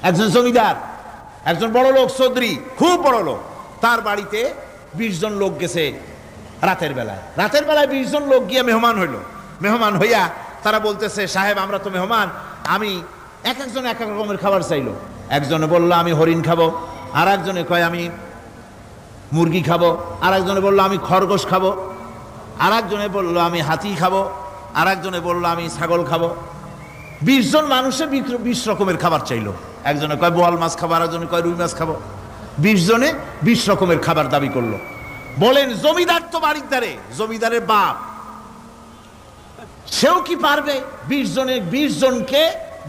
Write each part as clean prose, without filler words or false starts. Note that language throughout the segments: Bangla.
একজন জমিদার, একজন বড় লোক, চৌধুরী, খুব বড় লোক, তার বাড়িতে 20 জন লোক গেছে রাতের বেলায়। 20 জন লোক গিয়ে মেহমান হইল। মেহমান হইয়া তারা বলতেছে, সাহেব আমরা তো মেহমান, আমি এক একজন এক এক রকমের খাবার চাইলো। একজনে বলল আমি হরিণ খাবো, আর একজনে কয় আমি মুরগি খাবো, আর একজনে বললো আমি খরগোশ খাবো, আর একজনে বললো আমি হাতি খাবো, আর একজনে বললো আমি ছাগল খাবো। 20 জন মানুষে 20 রকমের খাবার চাইলো। একজনে কয় বোয়াল মাছ খাবো, আর একজনে কয় রুই মাছ খাবো। 20 জনে 20 রকমের খাবার দাবি করলো। বলেন জমিদার তো বাড়ির ধারে, জমিদারের বাপ, সেও কি পারবে 20 জনকে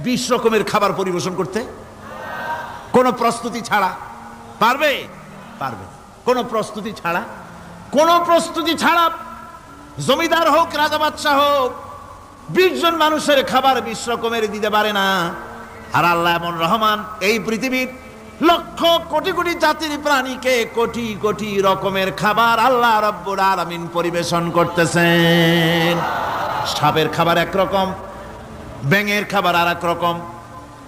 20 রকমের খাবার পরিবেশন করতে? কোন প্রস্তুতি ছাড়া পারবে? পারবে। কোন প্রস্তুতি ছাড়া, কোন প্রস্তুতি ছাড়া জমিদার হোক রাজা বাদশাহ হোক 20 জন মানুষের খাবার 20 রকমের দিতে পারে না। আর আল্লাহ এমন রহমান, এই পৃথিবীর লক্ষ কোটি কোটি জাতির প্রাণীকে কোটি কোটি রকমের খাবার আল্লাহ রব্বুল আলামিন পরিবেশন করতেছেন। সাপের খাবার একরকম, ব্যাঙের খাবার আর এক রকম।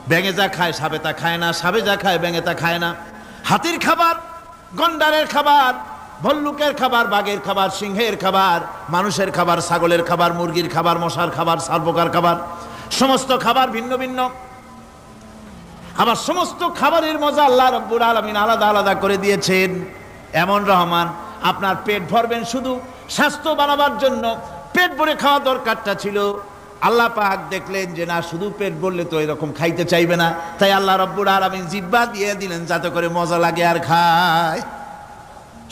ব্যাঙে যা খায় সাপে তা খায় না, সাপে যা খায় ব্যাঙে তা খায় না। হাতির খাবার, গন্ডারের খাবার, ভল্লুকের খাবার, বাঘের খাবার, সিংহের খাবার, মানুষের খাবার, ছাগলের খাবার, মুরগির খাবার, মশার খাবার, সারপোকার খাবার, সমস্ত খাবার ভিন্ন ভিন্ন। আবার সমস্ত খাবারের মজা আল্লাহ রাব্বুল আলামিন আলাদা আলাদা করে দিয়েছেন। এমন রহমান, আপনার পেট ভরবেন শুধু স্বাস্থ্য বানাবার জন্য, পেট ভরে খাওয়া দরকারটা ছিল। আল্লাহ পাক দেখলেন যে না, শুধু পেট ভরলে তো এরকম খাইতে চাইবে না, তাই আল্লাহ রাব্বুল আলামিন জিহ্বা দিয়ে দিলেন যাতে করে মজা লাগে আর খায়।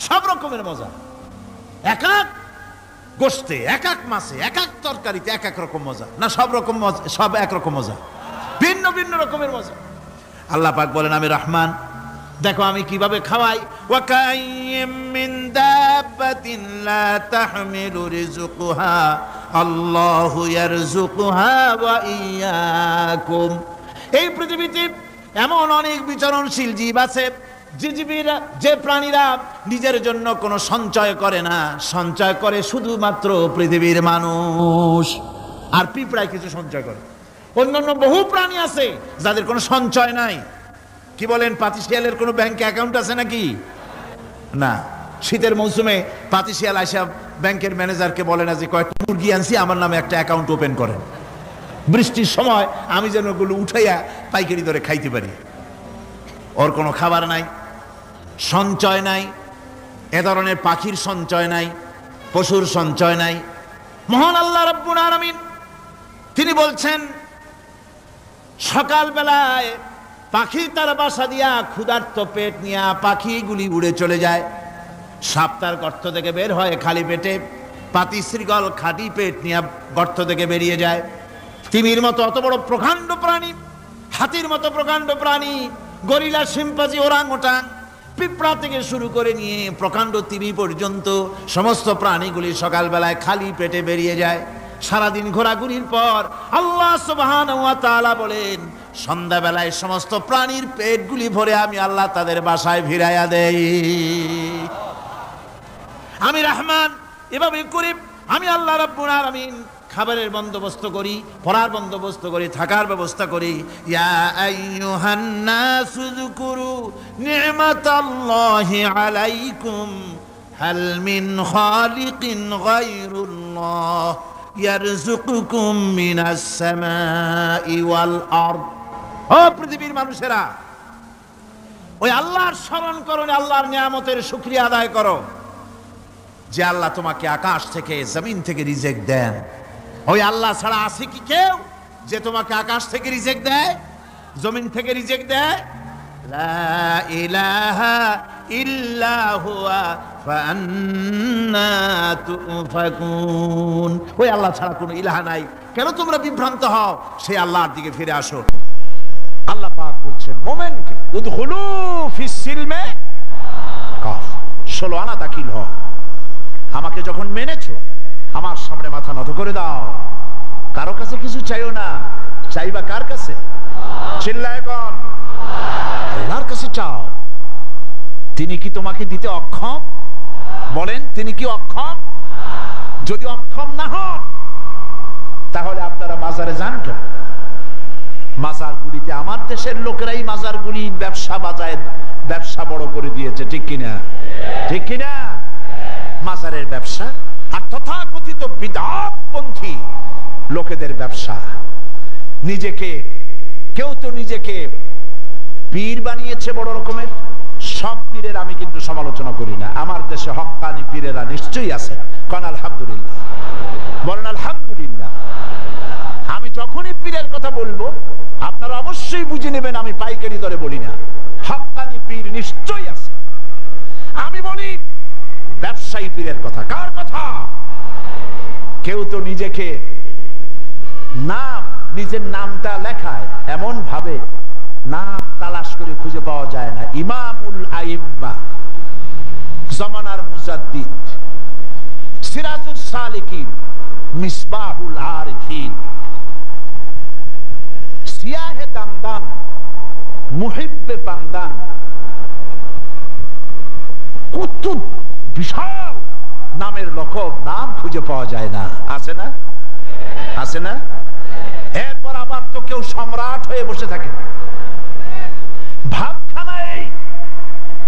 সব রকমের মজা, এক এক গোশতে, এক এক মাছে, এক এক তরকারিতে এক এক রকম মজা। না সব রকম মজা, সব একরকম মজা, ভিন্ন ভিন্ন রকমের মজা। আল্লাহ পাক বলেন আমি রহমান, দেখো আমি কিভাবে খাওয়াই। ওয়া কাইয়্যিম মিন দাব্বাতিন লা তাহমিলু রিজকুহা আল্লাহু ইয়ারযুকুহা ওয়া ইয়্যাকুম। এই পৃথিবীতে এমন অনেক বিচরণশীল জীব আছে, যে জীবীরা, যে প্রাণীরা নিজের জন্য কোনো সঞ্চয় করে না, সঞ্চয় করে শুধুমাত্র পৃথিবীর মানুষ। আর পিঁপড়ায় কিছু সঞ্চয় করে। অন্যান্য বহু প্রাণী আছে যাদের কোনো সঞ্চয় নাই। কি বলেন, পাতিশিয়ালের কোনো ব্যাংকে অ্যাকাউন্ট আছে নাকি? না। শীতের মৌসুমে পাতিশিয়াল আইসা ব্যাংকের ম্যানেজারকে বলে না যে কয়েকটা মুরগি আনছি, আমার নামে একটা অ্যাকাউন্ট ওপেন করেন, বৃষ্টির সময় আমি যেন ওগুলো উঠাইয়া পাইকারি দরে খাইতে পারি। ওর কোনো খাবার নাই, সঞ্চয় নাই। এ ধরনের পাখির সঞ্চয় নাই, পশুর সঞ্চয় নাই। মহান আল্লাহ রাব্বুল আলামিন তিনি বলছেন, সকাল বেলায় পাখি তার বাসা দিয়া ক্ষুধার্ত পেট নিয়ে পাখিগুলি উড়ে চলে যায়। সাপ তার গর্ত থেকে বের হয় খালি পেটে, পাতি শৃগল খাঁটি পেট নিয়ে গর্ত থেকে বেরিয়ে যায়। তিমির মতো অত বড় প্রকাণ্ড প্রাণী, হাতির মতো প্রকাণ্ড প্রাণী, গরিলা, শিম্পাঞ্জি, ওরাংওটাং, পিঁপড়া থেকে শুরু করে নিয়ে প্রকাণ্ড তিমি পর্যন্ত সমস্ত প্রাণীগুলি সকালবেলায় খালি পেটে বেরিয়ে যায়। সারাদিন ঘোরাঘুরির পর আল্লাহ সুবহানাহু ওয়া তাআলা বলেন, সন্ধ্যাবেলায় সমস্ত প্রাণীর পেটগুলি ভরে আমি আল্লাহ তাদের বাসায় ফিরাইয়া দেই। আমি রহমান, এভাবে করি আমি আল্লাহ রাব্বুল আলামিন খাবারের বন্দোবস্ত করি, পড়ার বন্দোবস্ত করি, থাকার ব্যবস্থা করি। ইয়া আইয়ুহান নাসু যকুরু নি'মাতাল্লাহি আলাইকুম হাল মিন খালিকিন গায়রুল্লাহ ইয়ারযুকুকুম মিনাস সামাই ওয়াল আরদ। ও পৃথিবীর মানুষেরা, ওই আল্লাহর স্মরণ করো, আল্লাহর নিয়ামতের শুকরিয়া আদায় করো যে আল্লাহ তোমাকে আকাশ থেকে, জমিন থেকে রিজিক দেন। ওই আল্লাহ ছাড়া আছে কি কেউ যে তোমাকে আকাশ থেকে রিজিক দেয়, জমিন থেকে রিজিক দেয়? লা ইলাহা ইল্লা হুয়া ফাআন্না তুফাকুন। ওই আল্লাহ ছাড়া কোনো ইলাহা নাই, কেন তোমরা বিভ্রান্ত হও? সেই আল্লাহর দিকে ফিরে আসো। আল্লাহ পাক বলছেন মুমিনকে, উদখুলু ফিস সিলমে কাফ, 16 আনা দাখিল হও। আমাকে যখন মেনেছো, আমার সামনে মাথা নত করে দাও। কারো কাছে কিছু চাইও না, চাইবা কার কাছে? চিল্লায় কোন? আল্লাহর কাছে চাও। তিনি কি তোমাকে দিতে অক্ষম? বলেন, তিনি কি অক্ষম? যদি অক্ষম না হন তাহলে আপনারা মাজারে যান কেন? মাজারগুলিতে আমার দেশের লোকেরাই মাজারগুলি ব্যবসা বড় করে দিয়েছে, ঠিক কিনা? ঠিক কিনা? মাজারের ব্যবসা আর তথাকথিত বিদআতপন্থী লোকেদের ব্যবসা। কেউ তো নিজেকে পীর বানিয়েছে বড় রকমের। সব পীরের আমি কিন্তু সমালোচনা করি না, আমার দেশে হক্কানি পীরেরা নিশ্চয়ই আছে। কারণ আলহামদুলিল্লাহ, বলেন আলহামদুলিল্লাহ। আমি যখনই পীরের কথা বলবো আপনারা অবশ্যই বুঝে নেবেন আমি পাইকারি দরে বলি না, হক্কানি পীর নিশ্চয়ই আছে। আমি বলি ব্যবসায়ী পীরের কথা। কার কথা? কেউ তো নিজের নামটা লেখায় এমন ভাবে নাম তালাশ করে খুঁজে পাওয়া যায় না। ইমামুল আইম্মা, জামানার মুজাদ্দিদ, সিরাজুস সালিকিন, মিসবাহুল আরিফিন, সিয়াহে দামদাম, মুহিব্বে বান্দান, কত বিশাল নামের লকব, নাম খুঁজে পাওয়া যায় না। আছে না? আছে না? এরপর আবার তো কেউ সম্রাট হয়ে বসে থাকে। ভাবখানা এই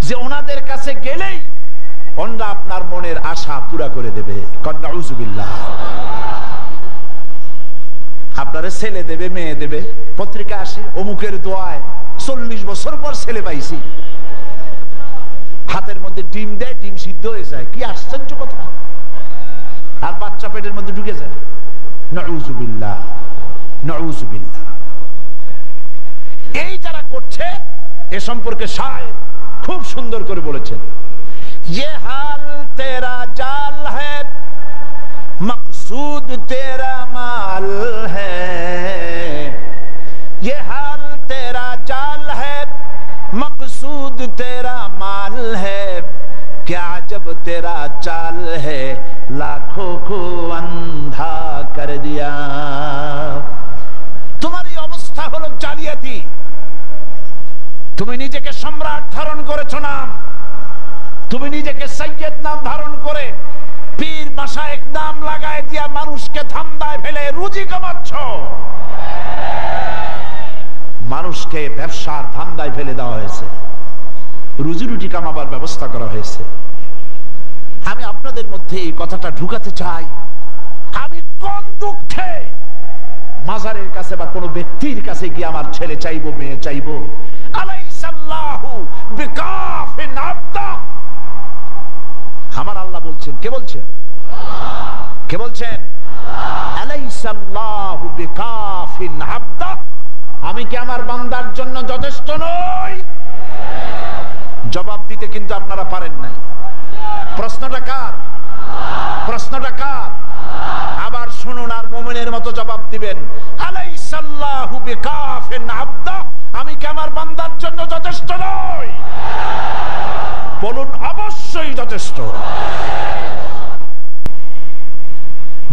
যে ওনাদের কাছে গেলেই ওনারা আপনার মনের আশা পুরা করে দেবে। নাউযুবিল্লাহ। আপনারে ছেলে দেবে, মেয়ে দেবে, পত্রিকা আসে অমুকের দোয়ায় 40 বছর পর ছেলে পাইছি। হাতের মধ্যে ডিম দেয়, ডিম সিদ্ধ হয়ে যায়। কি আশ্চর্য কথা! আর বাচ্চা পেটের মধ্যে ঢুকে যায়। নাউযুবিল্লাহ, নাউযুবিল্লাহ। এই যারা করছে এ সম্পর্কে শায়ের খুব সুন্দর করে বলেছেন, ये हाल तेरा जाल है, मकसूद तेरा माल है। ये हाल तेरा जाल है, मकसूद तेरा माल है। क्या जब तेरा चाल है, लाखों को अंधा कर दिया। तुम्हारी अवस्था हलो জালিয়াতি। তুমি নিজেকে সম্রাট ধারণ করেছো নাম, তুমি নিজেকে সৈয়দ নাম ধারণ করে পীর মাশায়েখ নাম লাগায় দিয়া মানুষকে ধান্দায় ফেলে রুজি কামাচ্ছ। মানুষকে ব্যবসার ধান্দায় ফেলে দেওয়া হয়েছে, রুজি রুটি কামাবার ব্যবস্থা করা হয়েছে। আমি আপনাদের মধ্যে এই কথাটা ঢুকাতে চাই, আমি কোন দুঃখে মাজারের কাছে বা কোনো ব্যক্তির কাছে গিয়ে আমার ছেলে চাইবো, মেয়ে চাইবো? আলাইসাল্লাহু বিকাফিন আবদা। আমার আল্লাহ বলছেন, কে বলছেন? কে বলছেন? আলাইসাল্লাহু বিকাফিন আবদা। আমি কি আমার বান্দার জন্য যথেষ্ট নই? জবাব দিতে কিন্তু আপনারা পারেন নাই। প্রশ্নটা কার? প্রশ্নটা কার? আবার শুনুন আর মুমিনের মতো জবাব দিবেন। আলাইসাল্লাহু বিকাফিন আবদা। আমি কি আমার বান্দার জন্য যথেষ্ট নই? বলুন অবশ্যই যথেষ্ট।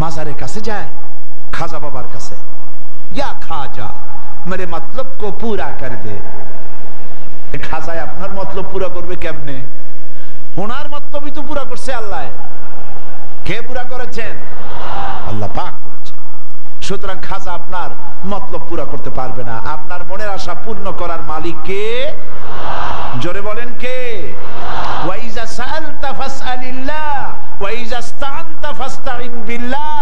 মাজারের কাছে যায়, খাজা বাবার কাছে, ইয়া খাজা মেরে মতলব কো পুরা কর দে। খাজায় আপনার মতলব পুরা করবে কেমনে? ওনার মতলবই তো পুরা করছে আল্লাহ। কে পুরা করেছেন? আল্লাহ পাক করেছেন। সুতরাং খাজা আপনার মতলব পুরা করতে পারবে না। আপনার মনের আশা পূর্ণ করার মালিক কে? জোরে বলেন কে? ওয়াইজা সাআলতা ফাসআলিল্লাহ ওয়াইজা ইসতাআনতা ফাসতাইন বিল্লাহ।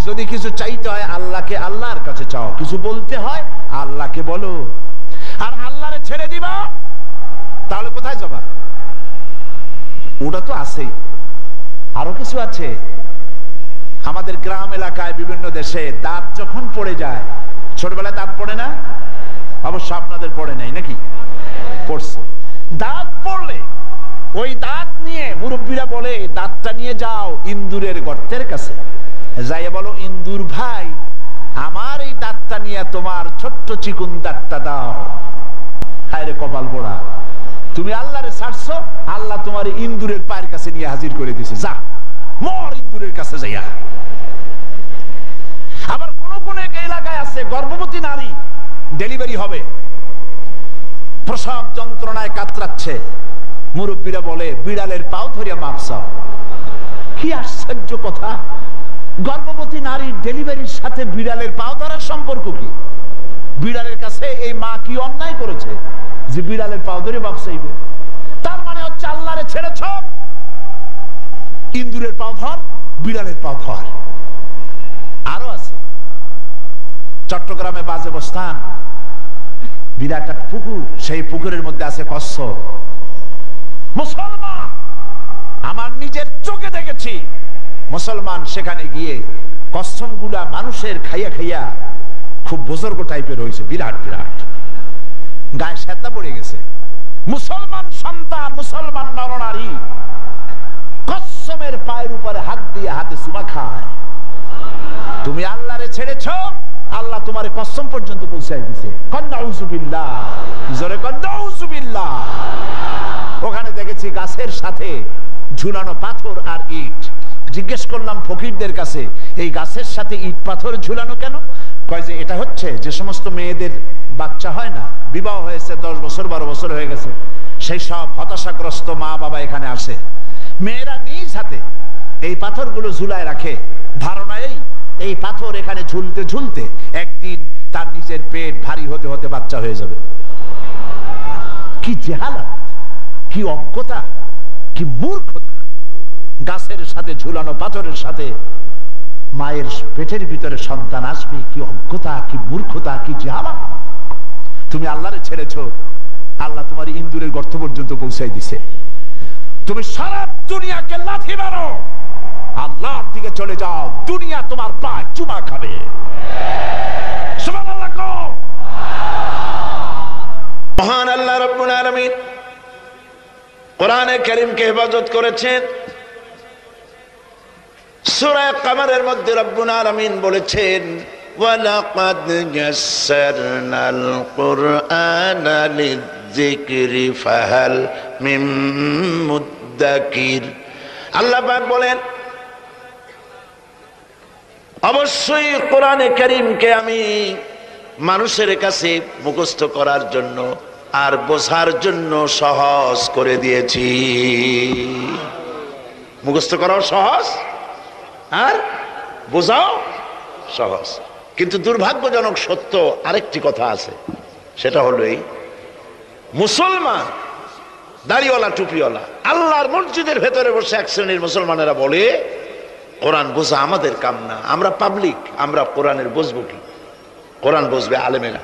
যদি কিছু চাইতে হয় আল্লাহকে, আল্লাহর কাছে চাও। কিছু বলতে হয় আল্লাহকে বলো। আর আল্লাহরে ছেড়ে দিবা তাহলে কোথায় যাবা? ওটা তো আছেই, আরো কিছু আছে। আমাদের গ্রাম এলাকায় বিভিন্ন দেশে দাঁত যখন পড়ে যায়, ছোটবেলায় দাঁত পড়ে না? অবশ্য আপনাদের পড়ে নাই নাকি? পড়ছে। দাঁত পড়লে ওই দাঁত নিয়ে মুরব্বীরা বলে দাঁতটা নিয়ে যাও ইন্দুরের গর্তের কাছে, যাইয়া বলো ইন্দুর ভাই আমার এই দাঁতটা নিয়ে তোমার ছোট্ট চিকুন দাঁতটা দাও। হায় রে কপাল পোড়া, তুমি আল্লাহরে ছাড়ছো, আল্লাহ তোমার ইন্দুরের পায়ের কাছে নিয়ে হাজির করে দিছে। যা মর ইন্দুরের কাছে যাইয়া। আবার কোন কোন এলাকায় আছে গর্ভবতী নারী ডেলিভারি হবে, প্রসব যন্ত্রণায় কাতরাচ্ছে, মুরব্বীরা বলে বিড়ালের পাও ধরিয়া মাপ চাও। কি আশ্চর্য কথা! গর্ভবতী নারীর ডেলিভারির সাথে বিড়ালের পাও ধরার সম্পর্ক কি? বিড়ালের কাছে এই মা কি অন্যায় করেছে যে বিড়ালের পাও ধরে বাপ চাইবে? তার মানে হচ্ছে আল্লাহরে ছেড়েছ, ইন্দুরের পাও ধর, বিড়ালের পাও ধর। আরো আছে চট্টগ্রামে বাজে বস্তান, বিরাট একটা পুকুর, সেই পুকুরের মধ্যে আছে কচ্ছপ। মুসলমান, আমার নিজের চোখে দেখেছি মুসলমান সেখানে গিয়ে কচ্ছপ গুলা মানুষের খাইয়া খাইয়া খুব বুজুর্গ টাইপের হয়েছে, বিরাট বিরাট, গায়ে শ্বেতা পড়ে গেছে। মুসলমান সন্তান, মুসলমান নরনারী কচ্ছপের পায়ের উপরে হাত দিয়ে হাতে চুমা খায়। তুমি আল্লাহরে ছেড়েছ, আল্লাহ তোমার কসম পর্যন্ত পৌঁছায় দিছে। নাউযুবিল্লাহ, জোরে কন নাউযুবিল্লাহ। ওখানে দেখেছি গাছের সাথে ঝুলানো পাথর আর ইট। জিজ্ঞেস করলাম ফকিরদের কাছে, এই গাছের সাথে ইট পাথর ঝুলানো কেন? কয় যে এটা হচ্ছে যে সমস্ত মেয়েদের বাচ্চা হয় না, বিবাহ হয়েছে 10 বছর 12 বছর হয়ে গেছে, সেই সব হতাশাগ্রস্ত মা বাবা এখানে আসে, মেয়েরা নিজ হাতে এই পাথরগুলো ঝুলায় রাখে, ধারণা এই পাথর এখানে ঝুলতে ঝুলতে একদিন তার নিজের পেট ভারী হতে হতে বাচ্চা হয়ে যাবে। কি জেহালাত, কি অজ্ঞতা, কি মূর্খতা! গাছের সাথে ঝুলানো পাথরের সাথে মায়ের পেটের ভিতরে সন্তান আসবে, কি অজ্ঞতা, কি মূর্খতা, কি জেহালাত! তুমি আল্লাহরে ছেড়েছো, আল্লাহ তোমার ইন্দুরের গর্ত পর্যন্ত পৌঁছাই দিছে। তুমি সারা দুনিয়াকে লাথি মারো, আল্লাহর দিকে চলে যাও, দুনিয়া তোমার পায়ে চুমা খাবে। সুবহানাল্লাহ। মহান আল্লাহ রাব্বুল আলামিন কোরআনে কারীমকে হেফাজত করেছেন। সূরা কামারের মধ্যে রাব্বুল আলামিন বলেছেন, ওয়ালাকাদ ইয়াসসারনাল কুরআনা লিযিকরি ফাহাল মিন মুদ্দাকির। আল্লাহ পাক বলেন, অবশ্যই কোরআনে কারীমকে আমি মানুষের কাছে মুখস্থ করার জন্য আর বোঝার জন্য সহজ করে দিয়েছি। মুখস্থ করাও সহজ আর বোঝাও সহজ। কিন্তু দুর্ভাগ্যজনক সত্য আরেকটি কথা আছে, সেটা হলো এই, মুসলমান দাড়িওয়ালা টুপিওয়ালা আল্লাহর মসজিদের ভেতরে বসে এক শ্রেণীর মুসলমানেরা বলে, কোরআন বোঝা আমাদের কাম না, আমরা পাবলিক, আমরা কোরআনের বুঝবো কি? কোরআন বুঝবে আলেমেরা।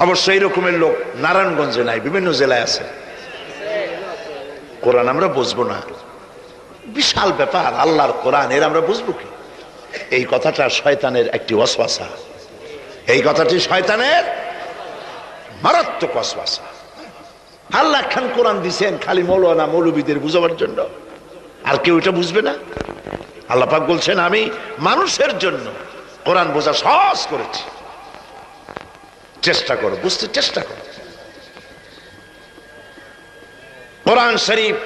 অবশ্য এই রকমের লোক নারায়ণগঞ্জে নাই, বিভিন্ন জেলায় আছে। কোরআন আমরা বুঝবো না, বিশাল ব্যাপার, আল্লাহর কোরআন, এর আমরা বুঝবো কি? এই কথাটা শয়তানের একটি ওয়াসওয়াসা, এই কথাটি শয়তানের মারাত্মক ওয়াসওয়াসা। আল্লাহ খান কোরআন দিছেন খালি মৌলানা মৌলবীদের বুঝাবার জন্য, আর কেউ এটা বুঝবে না। আল্লাহ পাক বলছেন, আমি মানুষের জন্য কোরআন বোঝা সহজ করেছি, চেষ্টা করো, বুঝতে চেষ্টা করো। কোরআন শরীফ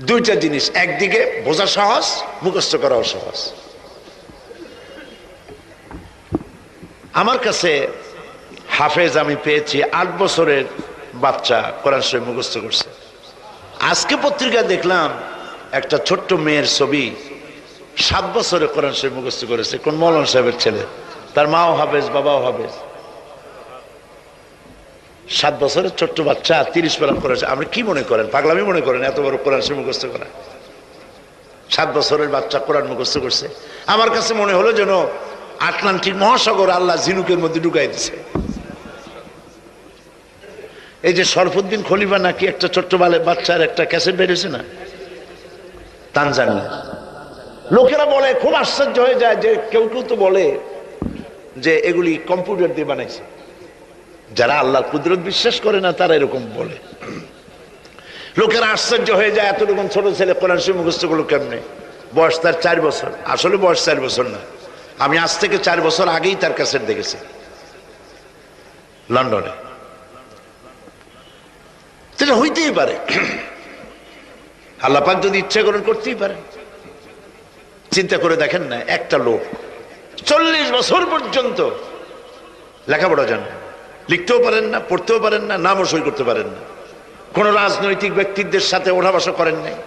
দুইটা জিনিস, একদিকে বোঝা সহজ, মুখস্থ করাও সহজ। আমার কাছে হাফেজ আমি পেয়েছি 8 বছরের বাচ্চা কোরআন শরীফ মুখস্থ করছে। আজকে পত্রিকায় দেখলাম একটা ছোট্ট মেয়ের ছবি, 7 বছরে কোরআন শরীফ মুখস্থ করেছে, কোন মৌলানা সাহেবের ছেলে, তার মাও হাফেজ বাবাও হাফেজ। 7 বছরের ছোট্ট বাচ্চা 30 পারা করেছে। আপনি কি মনে করেন, পাগলামি মনে করেন এত বড় কোরআন শরীফ মুখস্থ করা? 7 বছরের বাচ্চা কোরআন মুখস্থ করছে। আমার কাছে মনে হলো যেন আটলান্টিক মহাসাগর আল্লাহ ঝিনুকের মধ্যে ঢুকাই দিছে। এই যে শরফুদ্দিন খলিফা নাকি একটা ছোট্ট বাচ্চার একটা ক্যাসেট বেরিয়েছে না, তানজানিয়া, লোকেরা বলে, খুব আশ্চর্য হয়ে যায় যে কেউ কেউ তো বলে যে এগুলি কম্পিউটার দিয়ে বানাইছে। যারা আল্লাহর কুদরত বিশ্বাস করে না তারা এরকম বলে। লোকেরা আশ্চর্য হয়ে যায়, এতটুকু ছোট ছেলে কোরআন শরীফ মুখস্থ করলো কেমনে? বয়স তার 4 বছর। আসলে বয়স 4 বছর না, আমি আজ থেকে 4 বছর আগেই তার ক্যাসেট দেখেছি লন্ডনে। সেটা হইতেই পারে, আল্লাহ পাক যদি ইচ্ছা করেন করতেই পারেন। চিন্তা করে দেখেন না, একটা লোক 40 বছর পর্যন্ত লেখাপড়া জানেন, লিখতেও পারেন না, পড়তেও পারেন না, নামও সই করতে পারেন না, কোন রাজনৈতিক ব্যক্তিদের সাথে ওঠা বসা করেন নাই,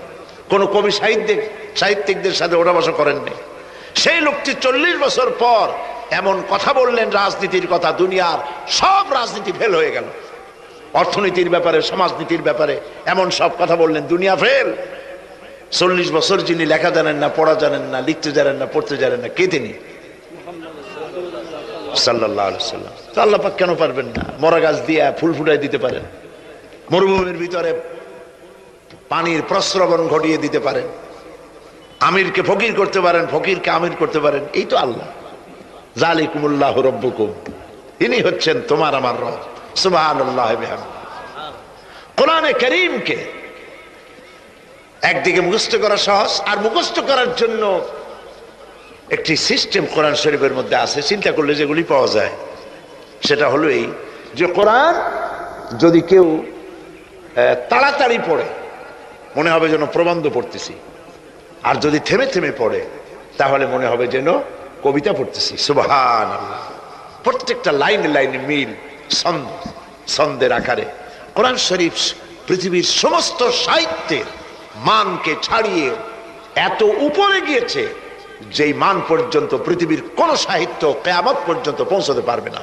কোন কবি সাহিত্যিকদের সাথে ওঠা বসা করেন নাই। সেই লোকটি 40 বছর পর এমন কথা বললেন রাজনীতির কথা, দুনিয়ার সব রাজনীতি ফেল হয়ে গেল। অর্থনীতির ব্যাপারে, সমাজনীতির ব্যাপারে এমন সব কথা বললেন, দুনিয়া ফেল। 40 বছর যিনি লেখা জানেন না, পড়া জানেন না, লিখতে জানেন না, পড়তে জানেন না, কে তিনি? সাল্লাল্লাহু আলাইহি ওয়াসাল্লাম। তো আল্লাহ পাক কেন পারবেন না? মরা গাছ দিয়ে ফুল ফুটাই দিতে পারেন, মরুভূমির ভিতরে পানির প্রস্রবণ ঘটিয়ে দিতে পারেন, আমিরকে ফকির করতে পারেন, ফকিরকে আমির করতে পারেন। এই তো আল্লাহ। জালিকুমুল্লাহু রাব্বুকুম, ইনি হচ্ছেন তোমার আমার রব। সুবহানাল্লাহ বিহামদিহি। কোরআনে কারীমকে একদিকে মুখস্থ করা সহজ, আর মুখস্থ করার জন্য একটি সিস্টেম কোরআন শরীফের মধ্যে আছে, চিন্তা করলে যেগুলি পাওয়া যায়। সেটা হলো এই যে কোরআন যদি কেউ তাড়াতাড়ি পড়ে মনে হবে যেন প্রবন্ধ পড়তেছি, আর যদি থেমে থেমে পড়ে তাহলে মনে হবে যেন কবিতা পড়তেছি। সুবহানাল্লাহ। প্রত্যেকটা লাইনে লাইনে মিল, ছন্দের আকারে। কোরআন শরীফ পৃথিবীর সমস্ত সাহিত্যের মানকে ছাড়িয়ে এত উপরে গিয়েছে যেই মান পর্যন্ত পৃথিবীর কোন সাহিত্য কিয়ামত পর্যন্ত পৌঁছতে পারবে না।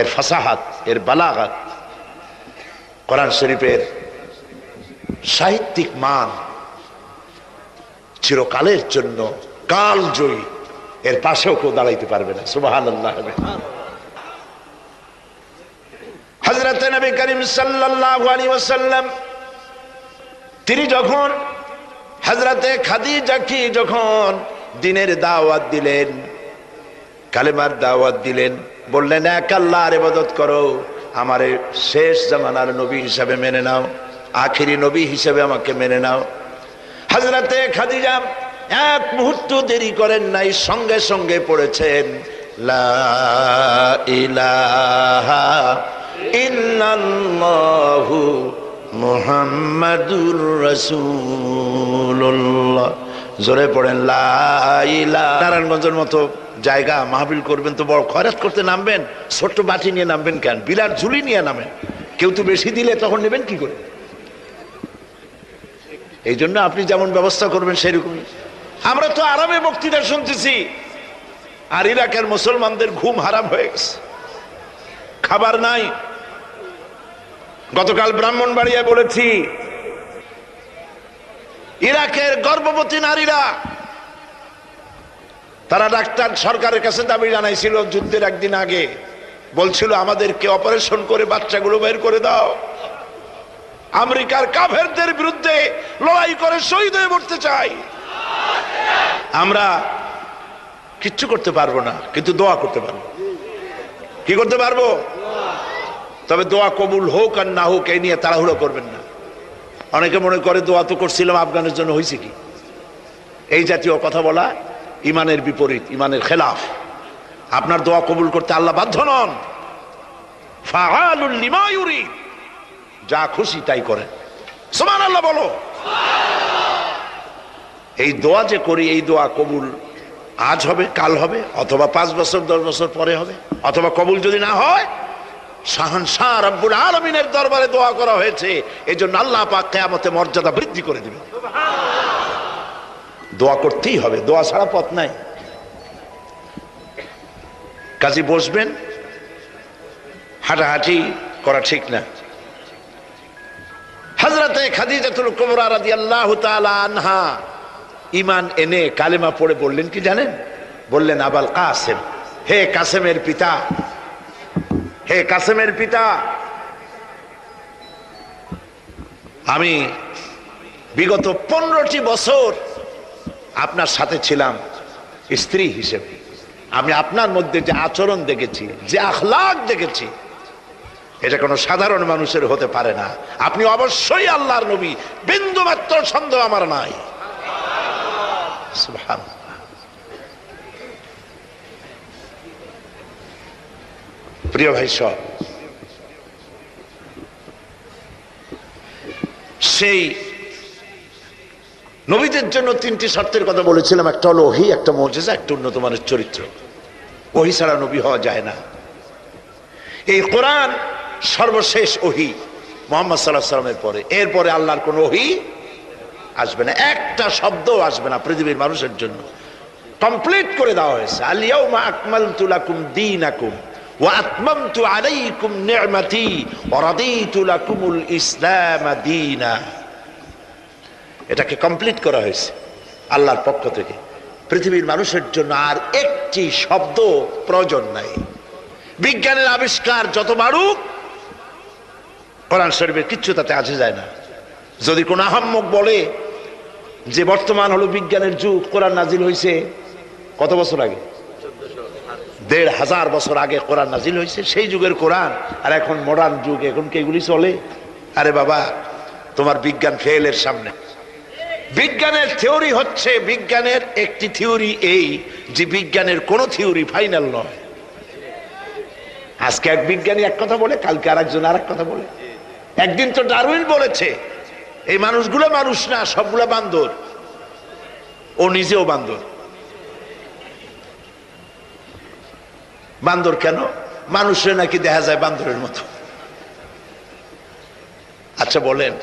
এর ফাসাহাত, এর বালাগাত, কোরআন শরীফের সাহিত্যিক মান চিরকালের জন্য কালজয়ী, এর পাশেও কেউ দাঁড়াইতে পারবে না। সুবহানাল্লাহ। হযরত নবী করিম সাল্লাল্লাহু আলাইহি ওয়াসাল্লাম তিনি যখন হযরতে খাদিজাকে যখন দ্বীনের দাওয়াত দিলেন, কালেমার দাওয়াত দিলেন, বললেন এক আল্লাহর ইবাদত করো, আমারে শেষ জামানার নবী হিসেবে মেনে নাও, আখেরি নবী হিসেবে আমাকে মেনে নাও। হযরতে খাদিজা এক মুহূর্ত দেরি করেন নাই, সঙ্গে সঙ্গে পড়েছেন লা ইলাহা ইল্লাল্লাহু মুহাম্মাদুর রাসূলুল্লাহ। জোরে পড়েন লা ইলাহা। নারায়ণগঞ্জের মতো জায়গা মাহফিল করবেন তো বড় খয়রাত করতে নামবেন, ছোট্ট বাটি নিয়ে নামবেন কেন? বিলার ঝুলি নিয়ে নামেন। কেউ তো বেশি দিলে তখন নেবেন কি করে? এই জন্য আপনি যেমন ব্যবস্থা করবেন সেরকমই। আমরা তো আরামে বক্তৃতা শুনতেছি, আর ইরাকের মুসলমানদের ঘুম হারাম হয়ে গেছে, খাবার নাই। গতকাল ব্রাহ্মণবাড়িয়ায় বলেছি, ইরাকের গর্ভবতী নারীরা তারা ডাক্তার সরকারের কাছে দাবি জানাইছিল যুদ্ধের একদিন আগে, বলছিল আমাদেরকে অপারেশন করে বাচ্চাগুলো বের করে দাও, আমেরিকার কাফেরদের বিরুদ্ধে লড়াই করে শহীদ হয়ে মরতে চাই। আমরা কিচ্ছু করতে পারবো না, কিন্তু দোয়া করতে পারবো। কি করতে পারবো? তবে দোয়া কবুল হোক আর না হোক এই নিয়ে তাড়াহুড়ো করবেন না। অনেকে মনে করে দোয়া তো করছিলাম, আফগানের জন্য হয়েছে কি? এই জাতীয় কথা বলা ইমানের বিপরীত, ইমানের খেলাফ। আপনার দোয়া কবুল করতে আল্লাহ বাধ্য নন। ফাআলুল লিমা ইউরিদ, যা খুশি তাই করেন। সুবহানাল্লাহ বলো। এই দোয়া যে করি, এই দোয়া কবুল আজ হবে, কাল হবে, অথবা 5 বছর 10 বছর পরে হবে, অথবা কবুল যদি না হয় শাহনশাহ রব্বুল আলামিনের দরবারে দোয়া করা হয়েছে, এজন্য আল্লাহ পাক কিয়ামতে মর্যাদা বৃদ্ধি করে দিবেন। দোয়া করতেই হবে, দোয়া ছাড়া পথ নাই। কাজে বসবেন, হাঁটাহাঁটি করা ঠিক না। হযরতে খাদিজাতুল কুবরা রাদিয়াল্লাহু তাআলা আনহা ঈমান এনে কালেমা পড়ে বললেন কি জানেন? বললেন আবাল কাসেম, হে কাসেমের পিতা, হে কাসেমের পিতা, আমি বিগত 15টি বছর আপনার সাথে ছিলাম স্ত্রী হিসেবে। আমি আপনার মধ্যে যে আচরণ দেখেছি, যে আখলাক দেখেছি, এটা কোনো সাধারণ মানুষের হতে পারে না। আপনি অবশ্যই আল্লাহর নবী, বিন্দুমাত্র সন্দেহ আমার নাই। সুবহানাল্লাহ। প্রিয় ভাই সব, সেই নবীদের জন্য 3টি শর্তের কথা বলেছিলাম। একটা হলো ওহী, একটা মুজিজা, একটা উন্নত মানের চরিত্র। ওহী ছাড়া নবী হওয়া যায় না। এই কোরআন সর্বশেষ ওহী মুহাম্মদ সাল্লাল্লাহু আলাইহি ওয়াসাল্লামের পরে। এরপরে আল্লাহর কোন ওহী আসবে না, একটা শব্দও আসবে না পৃথিবীর মানুষের জন্য। কমপ্লিট করে দেওয়া হয়েছে। আল ইয়াউমা আকমালতু লাকুম দীনাকুম ওয়া আতমামতু আলাইকুম নি'মাতি ওয়া রাদিতু লাকুমুল ইসলাম দীনা। এটাকে কমপ্লিট করা হয়েছে আল্লাহর পক্ষ থেকে। পৃথিবীর মানুষের জন্য আর একটি শব্দ প্রয়োজন নাই। বিজ্ঞানের আবিষ্কার যত বাড়ুক, কোরআন শরীফের কিচ্ছু তাতে আসে যায় না। যদি কোন আহাম্মক বলে যে বর্তমান হলো বিজ্ঞানের যুগ, কোরআন নাজিল হয়েছে কত বছর আগে? ১৫০০ বছর আগে কোরআন নাজিল হয়েছে। সেই যুগের কোরআন আর এখন মডার্ন যুগ, এখন কি এগুলি চলে? আরে বাবা, তোমার বিজ্ঞান ফেলের সামনে। বিজ্ঞানের থিওরি হচ্ছে, বিজ্ঞানের একটি থিওরি এই যে বিজ্ঞানের কোনো থিওরি ফাইনাল নয়। আজকে এক বিজ্ঞানী এক কথা বলে, কালকে আরেকজন আরেক কথা বলে। একদিন তো ডারউইন বলেছে এই মানুষগুলো মানুষ না, সবগুলা বান্দর। ও নিজেও বান্দর। বান্দর কেন? মানুষের নাকি দেখা যায় বান্দরের মতো। আচ্ছা বলেন,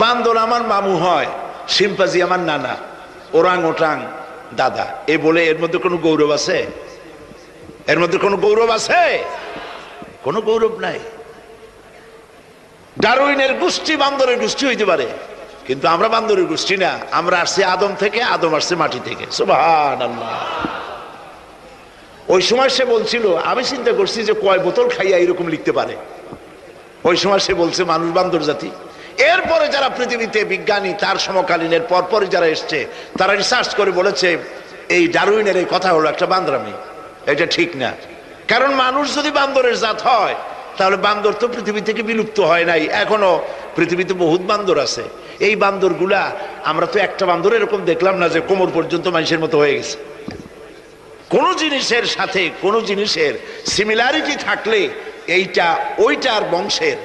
বান্দর আমার মামু হয়, শিম্পাজি আমার নানা, ওরাং ওটাং দাদা, এ বলে এর মধ্যে কোনো গৌরব আছে? এর মধ্যে কোনো গৌরব আছে? কোনো গৌরব নাই। ডারউইনের গোষ্ঠী বান্দরের গোষ্ঠী হইতে পারে, কিন্তু আমরা বান্দরের গোষ্ঠী না। আমরা আসছি আদম থেকে, আদম আসছে মাটি থেকে। সুবহানাল্লাহ। ওই সময় সে বলছিল, আমি চিন্তা করছি যে কয় বোতল খাইয়া এরকম লিখতে পারে। ওই সময় সে বলছে মানুষ বান্দর জাতি। এরপরে যারা পৃথিবীতে বিজ্ঞানী, তার সমকালীনের পরপরই যারা এসছে, তারা রিসার্চ করে বলেছে এই ডারউইনের এই কথা হলো একটা বান্দরামি, এটা ঠিক না। কারণ মানুষ যদি বান্দরের জাত হয়, তাহলে বান্দর তো পৃথিবী থেকে বিলুপ্ত হয় নাই, এখনো পৃথিবীতে বহুত বান্দর আছে। এই বান্দরগুলা, আমরা তো একটা বান্দর এরকম দেখলাম না যে কোমর পর্যন্ত মানুষের মতো হয়ে গেছে। কোন জিনিসের সাথে কোন জিনিসের সিমিলারিটি থাকলে এইটা ওইটার বংশের,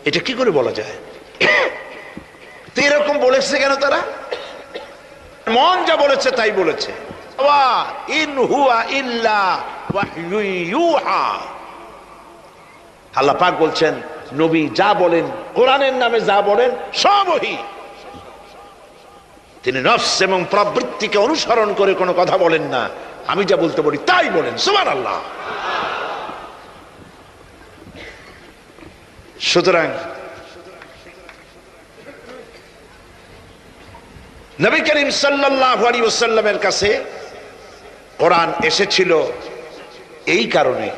এটা কি করে বলা যায়? তো এরকম বলেছে কেন তারা? মন যা বলেছে তাই বলেছে। ইন হুয়া ইল্লা ওয়াহয়ু ইউহা। আল্লাহ পাক বলছেন, নবী যা বলেন, কোরআনের নামে যা বলেন সব ওহী। তিনি নফস এবং প্রবৃত্তিকে অনুসরণ করে কোনো কথা বলেন না। আমি যা বলতে বলি তাই বলেন। সুবহানাল্লাহ। সুতরাং নবী করিম সাল্লাল্লাহু আলাইহি ওয়াসাল্লামের কাছে কোরআন এসেছিল এই কারণে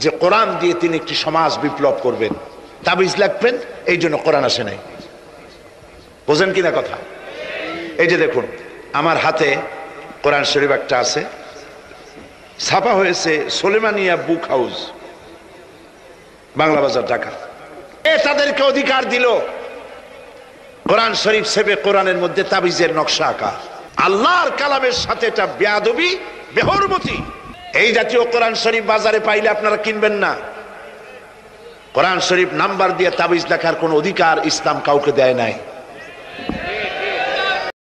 যে কোরআন দিয়ে তিনি একটি সমাজ বিপ্লব করবেন, তাবিজ লাগবেন, এই জন্য কোরআন আসে নাই। বোঝেন কিনা কথা? এই যে দেখুন, আমার হাতে কোরআন শরীফ একটা আছে, ছাপা হয়েছে সুলেমানিয়া বুক হাউস, বাংলা বাজার, ঢাকা। তাদেরকে অধিকার দিল কোরআন শরীফ সেবে কোরআনের মধ্যে তাবিজের নকশা আঁকা। আল্লাহর কালামের সাথে এটা বেয়াদবি, বেহরমতি। এই জাতীয় কোরআন শরীফ বাজারে পাইলে আপনারা কিনবেন না। কোরআন শরীফ নাম্বার দিয়ে তাবিজ লেখার কোন অধিকার ইসলাম কাউকে দেয় নাই।